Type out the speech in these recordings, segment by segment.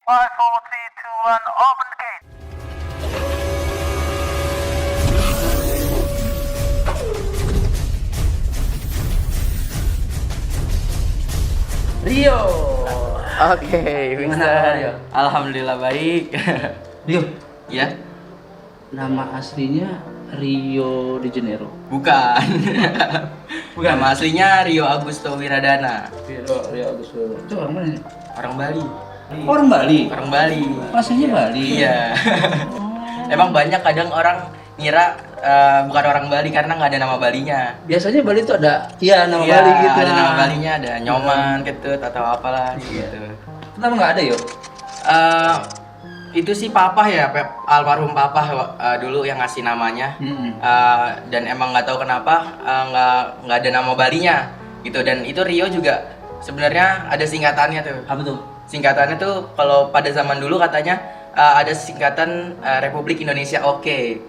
5, 4, 3, 2, 1, open the gate. Rio. Oke, Gimana bisa. kabar, Rio? Alhamdulillah baik. Rio, Ya, nama aslinya Rio de Janeiro. bukan. Bukan? Nama aslinya Rio Augusto Wiradana. Rio Augusto. Itu orang mana nih? Orang Bali. Orang Bali. Orang Bali. Aslinya Bali. Iya. Emang banyak kadang orang ngira bukan orang Bali karena nggak ada nama Balinya. Biasanya Bali itu ada, iya nama Iya, Bali gitu. ada nama Balinya, ada Nyoman, Ketut atau apalah gitu. Kenapa nggak ada, Yo? Eh, itu sih papa ya, almarhum papa dulu yang ngasih namanya. Dan emang nggak tahu kenapa nggak ada nama Balinya gitu. Dan itu Rio juga sebenarnya ada singkatannya tuh. Apa tuh? Singkatannya tuh kalau pada zaman dulu katanya ada singkatan Republik Indonesia Oke.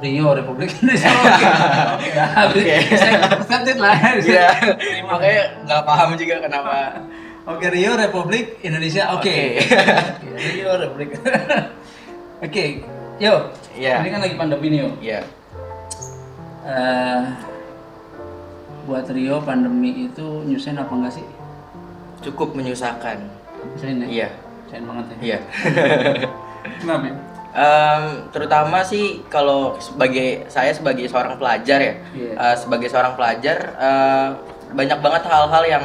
Rio Republik Indonesia. Oke. Oke. Saya accepted lah. Iya. Makanya nggak paham juga kenapa. Oke, Rio Republik Indonesia. Oke. Rio Republik. Oke, Yo. Iya. Ini kan lagi pandemi nih, Yo. Iya. Buat Rio pandemi itu nyusahin apa enggak sih? Cukup menyusahkan. Nyusahin ya? Iya. Nyusahin banget ya? Iya. Kenapa? Terutama sih kalau saya sebagai seorang pelajar ya, Iya. sebagai seorang pelajar banyak banget hal-hal yang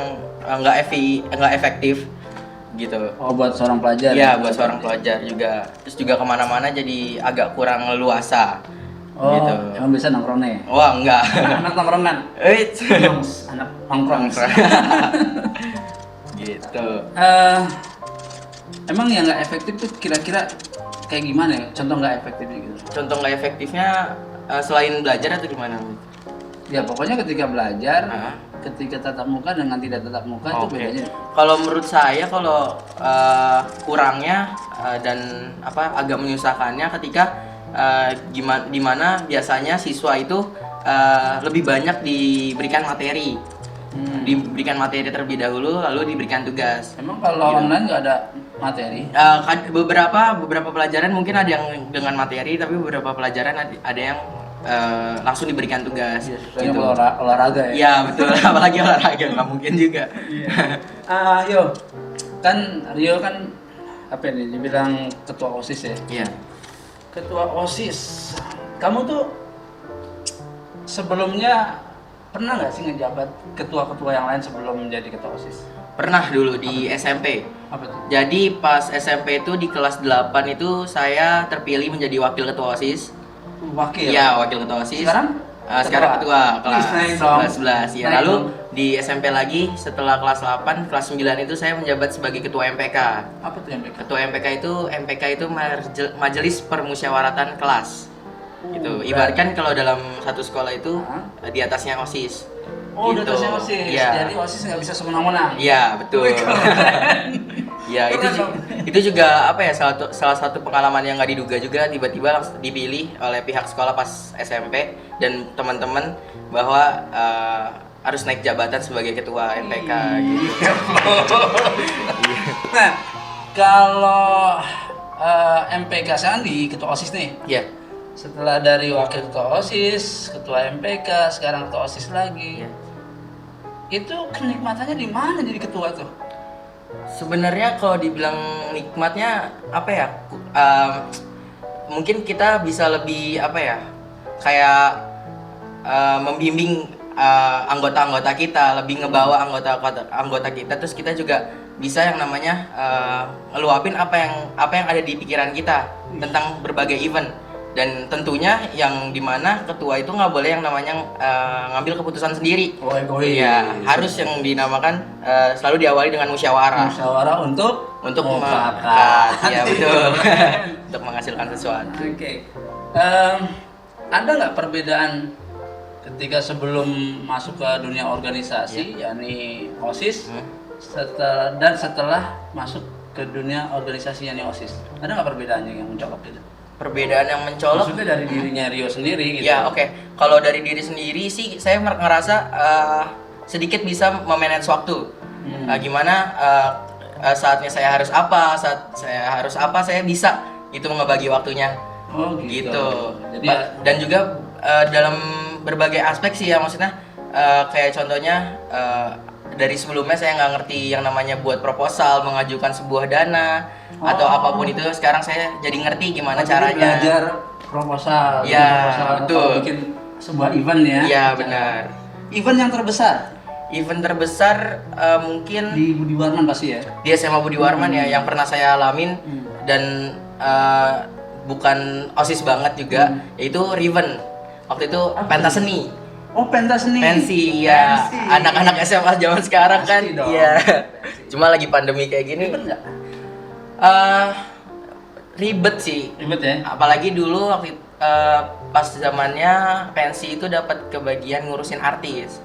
nggak efektif gitu. Oh, buat seorang pelajar? Iya, buat seorang pelajar juga. Terus juga kemana-mana jadi agak kurang leluasa. Oh, gitu. emang bisa nongkrongnya ya? Wah, enggak. Anak nongkrongan? Eits. Anak nongkrong. Gitu. Emang yang nggak efektif tuh kira-kira kayak gimana ya? Contoh nggak efektifnya gitu? Contoh nggak efektifnya selain belajar atau gimana? Ya pokoknya ketika belajar, Hah? ketika tatap muka dengan tidak tatap muka itu Oke. bedanya. Kalau menurut saya kalau kurangnya dan agak menyusahkannya ketika dimana biasanya siswa itu lebih banyak diberikan materi, diberikan materi terlebih dahulu lalu diberikan tugas. Emang kalau Iya. online nggak ada materi? Beberapa pelajaran mungkin ada yang dengan materi tapi beberapa pelajaran ada yang langsung diberikan tugas. Soalnya kalau olahraga ya. Iya betul, apalagi olahraga nggak mungkin juga. Yo, kan Rio kan apa nih? Dibilang ketua OSIS ya. Iya. Ketua OSIS. Kamu tuh sebelumnya pernah nggak sih ngejabat ketua-ketua yang lain sebelum menjadi ketua OSIS? Pernah dulu di SMP. Apa tuh? Jadi pas SMP itu di kelas 8 itu saya terpilih menjadi wakil ketua OSIS. Wakil. Iya, wakil ketua OSIS. Sekarang? Sekarang ketua kelas Naik dong. 11 ya. Naik Lalu dong. di SMP lagi setelah kelas 8, kelas 9 itu saya menjabat sebagai ketua MPK. Apa tuh yang Ketua MPK itu Majelis Permusyawaratan Kelas. Gitu. Ibaratkan kalau dalam satu sekolah itu di atasnya OSIS. Oh, Gitu. udah tahu OSIS. Iya. Jadi OSIS nggak bisa semena-mena. Iya, betul. Wih, keren. Ya itu juga salah satu pengalaman yang nggak diduga juga, tiba-tiba langsung dipilih oleh pihak sekolah pas SMP dan teman-teman bahwa harus naik jabatan sebagai ketua MPK gitu. Nah, kalau MPK Sandi, ketua OSIS nih. Iya. Setelah dari wakil ketua OSIS, ketua MPK, sekarang ketua OSIS lagi. Iya. Itu kenikmatannya di mana jadi ketua tuh? Sebenarnya kalau dibilang nikmatnya apa ya? Mungkin kita bisa lebih kayak membimbing anggota-anggota kita, lebih ngebawa anggota kita, terus kita juga bisa yang namanya ngeluapin apa yang ada di pikiran kita tentang berbagai event. Dan tentunya yang dimana ketua itu nggak boleh yang namanya ngambil keputusan sendiri. Oh, egois. Iya, harus yang dinamakan selalu diawali dengan musyawarah. Musyawarah untuk Mufakat. Ya betul. Untuk menghasilkan sesuatu. Oke. Ada nggak perbedaan ketika sebelum masuk ke dunia organisasi, yakni OSIS, setelah masuk ke dunia organisasi yakni OSIS? Ada nggak perbedaannya yang mencolok gitu? Perbedaan yang mencolok. Maksudnya dari dirinya Rio sendiri gitu. Ya oke. Kalau dari diri sendiri sih saya ngerasa sedikit bisa memanage waktu. Gimana saatnya saya harus apa, saat saya harus apa, saya bisa itu ngebagi waktunya. Oh gitu. Jadi Dan juga dalam berbagai aspek sih ya, maksudnya kayak contohnya dari sebelumnya saya nggak ngerti yang namanya buat proposal, mengajukan sebuah dana atau apapun itu, sekarang saya jadi ngerti gimana jadi caranya. belajar proposal, Ya, bikin proposal betul. atau bikin sebuah event ya. Iya benar. Event yang terbesar Event terbesar mungkin di Budi Warman pasti ya. di SMA Budi Warman ya, yang pernah saya alamin dan bukan OSIS banget juga, yaitu Riven. Waktu itu pentas seni. Oh, pentas seni. Pensi ya, Pensi. anak-anak SMA zaman sekarang kan. Pasti dong. Iya. Cuma lagi pandemi kayak gini. Ribet nggak? Ribet sih. Ribet ya. Apalagi dulu waktu pas zamannya pensi itu dapat kebagian ngurusin artis.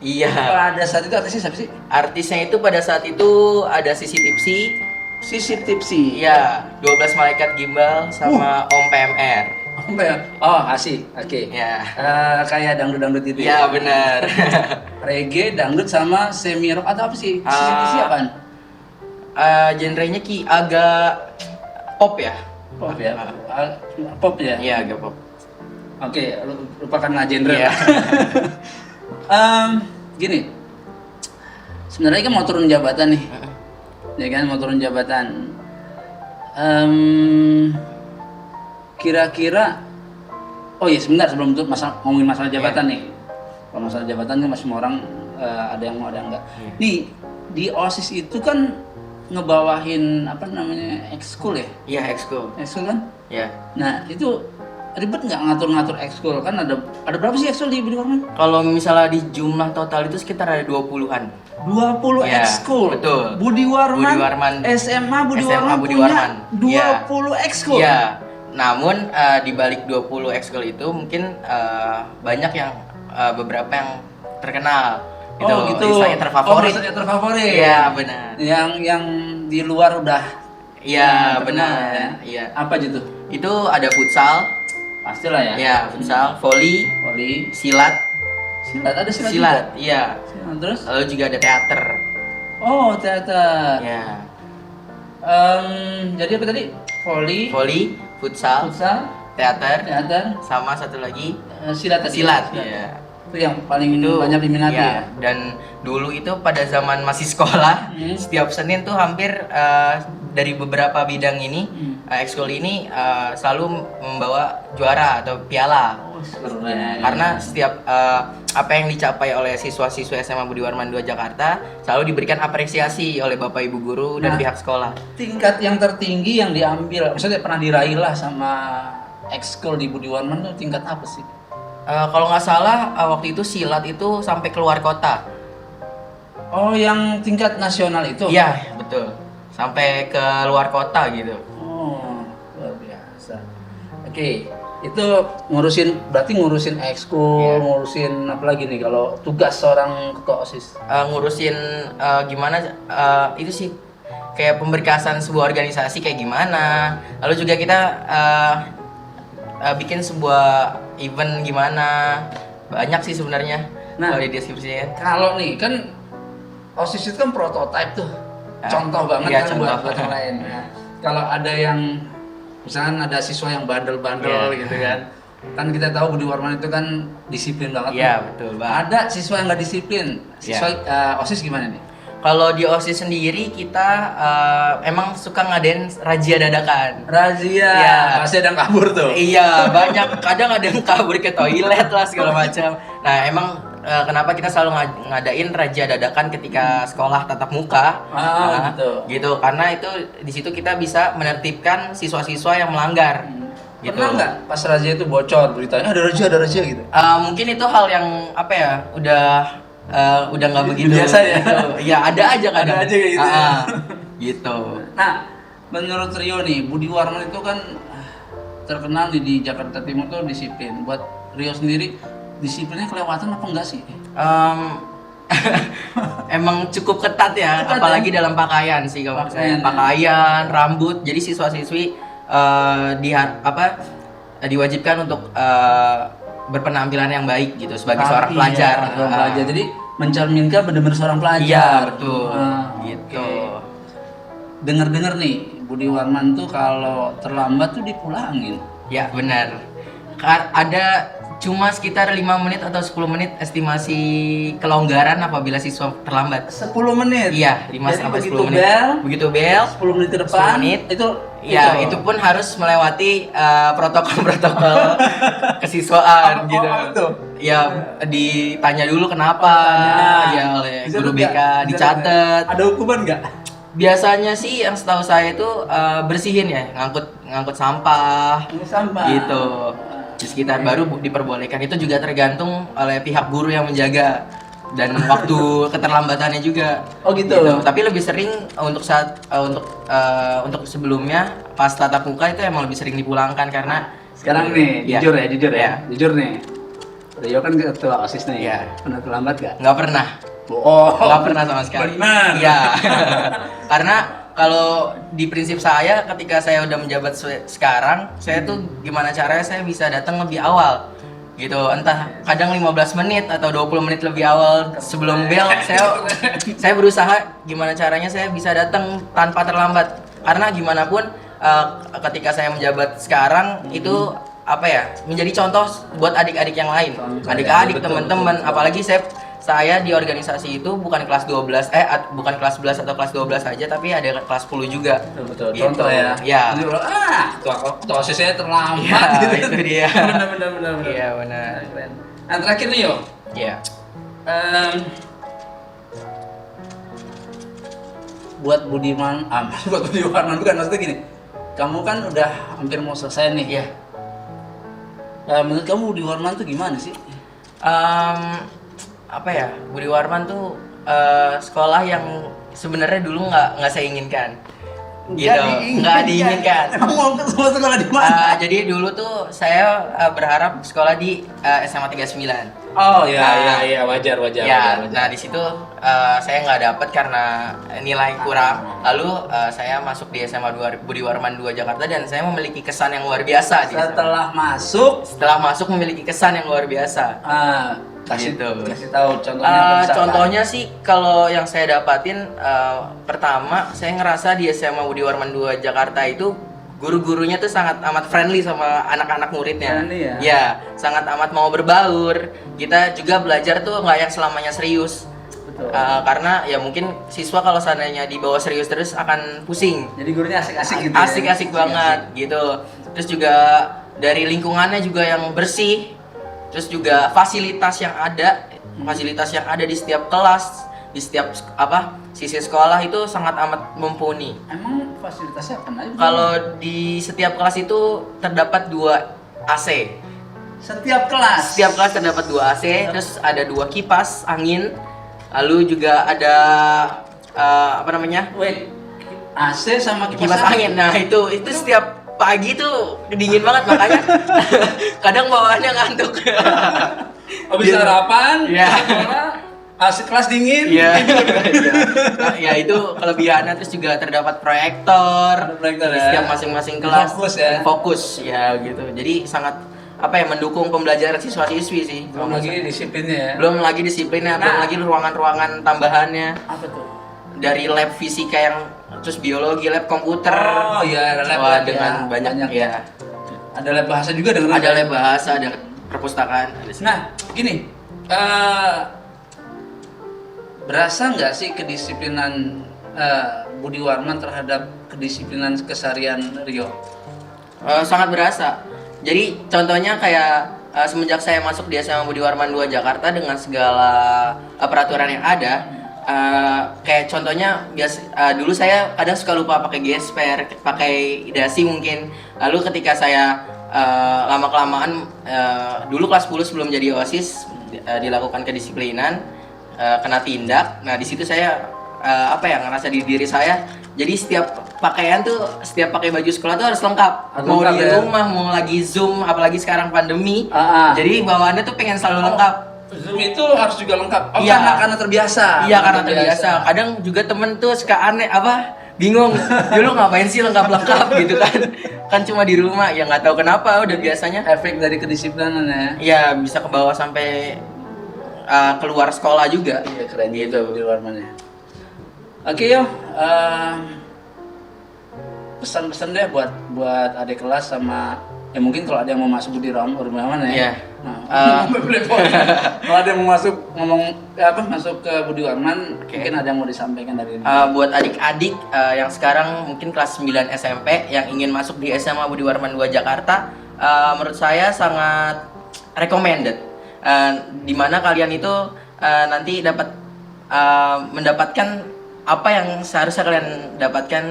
Iya. Pada saat itu artisnya siapa sih? Artisnya itu pada saat itu ada Sisi Tipsi. Sisi Tipsi. Iya, 12 Malaikat Gimbal sama Om PMR. Apa ya? Oh, asik. Oke. Ya. Kayak dangdut-dangdut itu. Iya, benar. Reggae, dangdut sama semi rock atau apa sih? Sisi Tipsi apaan? Genrenya agak pop ya. Pop ya. Pop ya. Iya, agak pop. Oke, lupakan lah genre. Iya. Gini, sebenarnya kan mau turun jabatan nih, ya kan mau turun jabatan. Kira-kira, oh iya sebentar sebelum itu ngomongin masalah jabatan nih. Kalau masalah jabatan kan semua orang ada yang mau ada yang enggak. Nih di OSIS itu kan ngebawahin apa namanya ekskul ya? Iya, ekskul. Ekskul kan? Iya. Nah itu ribet nggak ngatur-ngatur ekskul kan ada berapa sih ekskul di Budi Warman? Kalau misalnya di jumlah total itu sekitar ada 20-an. 20 Ya, ekskul. betul. Budi Warman, Budi Warman. SMA Budi SMA Warman Budi punya Warman. 20 ekskul. Iya. Namun di balik 20 ekskul itu mungkin banyak yang beberapa yang terkenal. Itu Oh gitu. istilahnya terfavorit. Oh, maksudnya terfavorit. Iya, benar. Yang di luar udah Iya, terkenal benar. ya. Iya. Apa gitu? Itu ada futsal, Pastilah ya. ya, futsal, volley, Voli, silat, silat ada silat. silat, juga? iya. Silat, terus? Lalu juga ada teater. Oh, teater. Ya. Jadi apa tadi? Voli, Volley, futsal, futsal, teater, teater, sama satu lagi silat tadi. silat. Iya. Itu yang paling Itu banyak diminati iya. ya. Dan dulu itu pada zaman masih sekolah, setiap Senin tuh hampir dari beberapa bidang ini, ekskul ini selalu membawa juara atau piala. Oh, keren. Karena setiap apa yang dicapai oleh siswa-siswa SMA Budi Warman 2 Jakarta selalu diberikan apresiasi oleh Bapak Ibu guru dan Nah, pihak sekolah. tingkat yang tertinggi yang diambil, maksudnya pernah diraih lah sama ekskul di Budi Warman tuh tingkat apa sih? Kalau nggak salah waktu itu silat itu sampai keluar kota. Oh, yang tingkat nasional itu? Iya, betul. Sampai ke luar kota gitu. Oh, luar biasa. Oke, itu berarti ngurusin ekskul, ngurusin apa lagi nih kalau tugas seorang ketua OSIS? Ngurusin gimana itu sih kayak pemberkasan sebuah organisasi kayak gimana. Lalu juga kita bikin sebuah event gimana. Banyak sih sebenarnya kalau dideskripsikan. Kalau nih kan OSIS itu kan prototype tuh. Contoh banget iya, kan contoh. buat yang lain. Nah, kalau ada yang misalkan ada siswa yang bandel-bandel Iya. gitu kan. Kan kita tahu Budi Warman itu kan disiplin banget. Iya, tuh. betul banget. Ada siswa yang nggak disiplin. Siswa OSIS gimana nih? Kalau di OSIS sendiri kita emang suka ngadain razia dadakan. Razia. Iya. Pasti ada yang kabur tuh. Iya, banyak kadang ada yang kabur ke toilet lah segala macam. Nah, emang kenapa kita selalu ngadain razia dadakan ketika sekolah tatap muka? Ah, gitu. Karena itu di situ kita bisa menertibkan siswa-siswa yang melanggar. Gitu. Pernah nggak pas razia itu bocor beritanya ada razia gitu? Mungkin itu hal yang apa ya? Udah nggak begitu Biasa ya? gitu. Ya ada aja kadang. Ada aja kayak gitu. Gitu. Nah, menurut Rio nih, Budi Warman itu kan terkenal di Jakarta Timur tuh disiplin. Buat Rio sendiri, disiplinnya kelewatan apa enggak sih? Emang cukup ketat ya, Ketat apalagi dalam pakaian sih kalau menurut saya. Pakaian, rambut. Jadi siswa-siswi diwajibkan untuk berpenampilan yang baik gitu sebagai seorang pelajar. Seorang pelajar. Jadi mencerminkan benar-benar seorang pelajar. Iya, betul. Gitu. Gitu. dengar-dengar nih Budi Warman tuh kalau terlambat tuh dipulangin. Ya benar. Ada cuma sekitar 5 menit atau 10 menit estimasi kelonggaran apabila siswa terlambat. 10 menit. Iya, 5 Jadi sampai begitu 10 menit. bel, Begitu bel, 10 menit ke depan 10 menit. itu ya itu pun harus melewati protokol-protokol kesiswaan gitu. Betul. Ya ditanya dulu kenapa ya oleh Bisa guru tuh BK, nggak? dicatat. Ada hukuman nggak? Biasanya sih yang setahu saya itu bersihin ya, ngangkut sampah Ini sampah. gitu di sekitar, baru diperbolehkan. Itu juga tergantung oleh pihak guru yang menjaga dan waktu keterlambatannya juga. Oh gitu. Tapi lebih sering untuk saat untuk sebelumnya pas tatap muka itu emang lebih sering dipulangkan karena Sekarang nih, Ya. jujur ya, Ya. jujur nih. Rio kan ketua OSIS nih. Ya. Pernah terlambat gak? nggak pernah Oh, nggak pernah sama sekali. Benar. Iya. Karena kalau di prinsip saya ketika saya udah menjabat sekarang, saya tuh gimana caranya saya bisa datang lebih awal. Gitu, entah kadang 15 menit atau 20 menit lebih awal sebelum bel, saya berusaha gimana caranya saya bisa datang tanpa terlambat. Karena gimana pun ketika saya menjabat sekarang itu apa ya, menjadi contoh buat adik-adik yang lain. Contoh, Adik-adik, ya, betul, teman-teman, betul. apalagi saya di organisasi itu bukan kelas 12 bukan kelas 11 atau kelas 12 aja, tapi ada kelas 10 juga. Betul. Gitu. Contoh ya. Ya. Nanti lo, ketua OSIS saya terlambat. Ya, gitu. itu dia. Benar. Iya, benar. Keren. Nah, terakhir nih, Yo. Iya. Buat Budiman, buat Budi Warman bukan, maksudnya gini. Kamu kan udah hampir mau selesai nih. Iya. Menurut kamu Budi Warman tuh gimana sih? Apa ya, Budi Warman tuh sekolah yang sebenarnya dulu nggak saya inginkan. Gitu, nggak diinginkan. Emang mau ke semua sekolah di mana? Jadi dulu tuh saya berharap sekolah di SMA 39. Oh iya, wajar. Ya, nah di situ saya nggak dapet karena nilai kurang. Lalu saya masuk di SMA Budi Warman 2 Jakarta dan saya memiliki kesan yang luar biasa di sana. Setelah masuk memiliki kesan yang luar biasa. Kasih Gitu. kasih tahu contohnya. Contohnya sih kalau yang saya dapatin pertama saya ngerasa di SMA Budi Warman 2 Jakarta itu guru-gurunya tuh sangat amat friendly sama anak-anak muridnya. Friendly ya? Ya, sangat amat mau berbaur. Kita juga belajar tuh nggak yang selamanya serius. Betul. Karena ya mungkin siswa kalau seandainya dibawa serius terus akan pusing. Jadi gurunya asik-asik gitu. Asik-asik banget gitu. Terus juga dari lingkungannya juga yang bersih. Terus juga fasilitas yang ada di setiap kelas, di setiap sisi sekolah itu sangat amat mumpuni. Emang fasilitasnya apa aja? Kalau di setiap kelas itu terdapat 2 AC. Setiap kelas. Setiap kelas terdapat 2 AC, terus ada 2 kipas angin. Lalu juga ada Wait, AC sama kipas angin. Nah, itu setiap pagi tuh dingin banget makanya kadang bawaannya ngantuk. Habis sarapan, Iya. AC kelas dingin. Iya. Nah, ya itu kelebihannya. Terus juga terdapat proyektor. Ada proyektor Di ya. setiap masing-masing kelas. Fokus ya gitu. Jadi sangat mendukung pembelajaran siswa-siswi sih. Belum lagi disiplinnya ya. Belum lagi disiplinnya, belum lagi ruangan-ruangan tambahannya. Apa tuh? Dari lab fisika yang terus biologi, lab komputer. Oh iya, ada lab Wah, ya. dengan banyak ya. Ada lab bahasa juga dengan Ada lab bahasa, ada perpustakaan. Nah, gini, berasa nggak sih kedisiplinan Budi Warman terhadap kedisiplinan keseharian Rio? Sangat berasa. Jadi contohnya kayak semenjak saya masuk di SMA Budi Warman 2 Jakarta dengan segala peraturan yang ada, kayak contohnya dulu saya kadang suka lupa pakai gesper, pakai dasi mungkin. Lalu ketika saya lama kelamaan dulu kelas 10 sebelum jadi OSIS dilakukan kedisiplinan, kena tindak. Nah di situ saya ngerasa di diri saya. Jadi setiap pakai baju sekolah tuh harus lengkap. Mau di rumah, mau lagi Zoom, apalagi sekarang pandemi. Jadi bawaannya tuh pengen selalu lengkap. Zoom itu harus juga lengkap. Iya. Karena terbiasa. Iya, karena terbiasa. Kadang juga temen tuh suka aneh bingung. Dulu ngapain sih lengkap-lengkap gitu kan? Kan cuma di rumah, ya nggak tahu kenapa udah biasanya. Efek dari kedisiplinan ya. Iya, bisa ke bawah sampai keluar sekolah juga. Iya, keren gitu Budi Warman ya. Oke yo, pesan-pesan deh buat adik kelas sama ya mungkin kalau ada yang mau masuk Budi Warman ya. Iya. Nah, kalau ada yang mau masuk ke Budi Warman, mungkin ada yang mau disampaikan dari ini. Buat adik-adik yang sekarang mungkin kelas 9 SMP yang ingin masuk di SMA Budi Warman 2 Jakarta, menurut saya sangat recommended. Dimana kalian itu nanti dapat mendapatkan apa yang seharusnya kalian dapatkan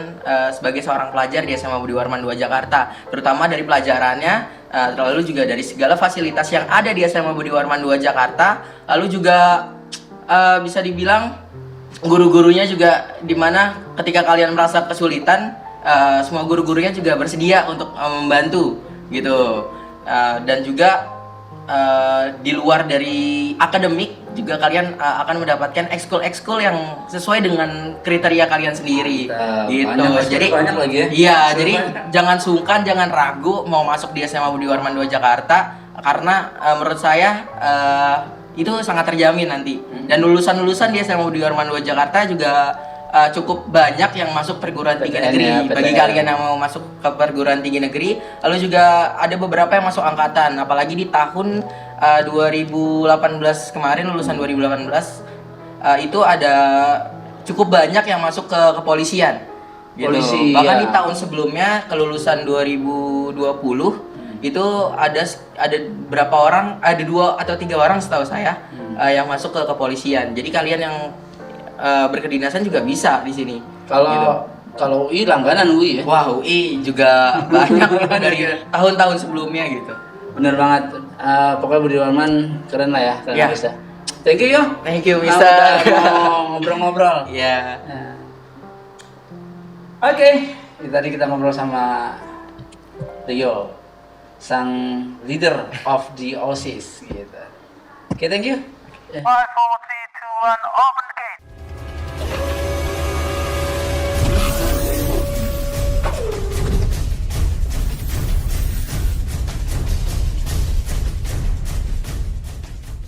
sebagai seorang pelajar di SMA Budi Warman 2 Jakarta, terutama dari pelajarannya, lalu juga dari segala fasilitas yang ada di SMA Budi Warman 2 Jakarta, lalu juga bisa dibilang guru-gurunya juga, dimana ketika kalian merasa kesulitan, semua guru-gurunya juga bersedia untuk membantu gitu. Dan juga di luar dari akademik juga kalian akan mendapatkan ekskul yang sesuai dengan kriteria kalian sendiri. Gitu. Jadi banyak lagi ya. Iya, jadi jangan sungkan, jangan ragu mau masuk di SMA Budi Warman 2 Jakarta, karena menurut saya itu sangat terjamin nanti. Dan lulusan-lulusan di SMA Budi Warman 2 Jakarta juga cukup banyak yang masuk perguruan tinggi negeri. Bagi kalian yang mau masuk ke perguruan tinggi negeri, lalu juga ada beberapa yang masuk angkatan, apalagi di tahun 2018 kemarin, lulusan 2018 itu ada cukup banyak yang masuk ke kepolisian gitu. Polisi, Bahkan ya. di tahun sebelumnya, kelulusan 2020 itu ada berapa orang, ada 2 atau 3 orang setahu saya yang masuk ke kepolisian. Jadi kalian yang berkedinasan juga bisa di sini. Kalau UI langganan UI ya. Wah, UI juga banyak dari tahun-tahun sebelumnya gitu. Bener banget. Pokoknya Budi Warman keren lah ya, keren Ya. bisa. Thank you yo. Thank you, Udah Mister. mau ngobrol-ngobrol. Ya. Nah. Oke, ini tadi kita ngobrol sama Rio, sang leader of the OSIS gitu. Oke, thank you. 5, 4, 3, 2, 1, open gate.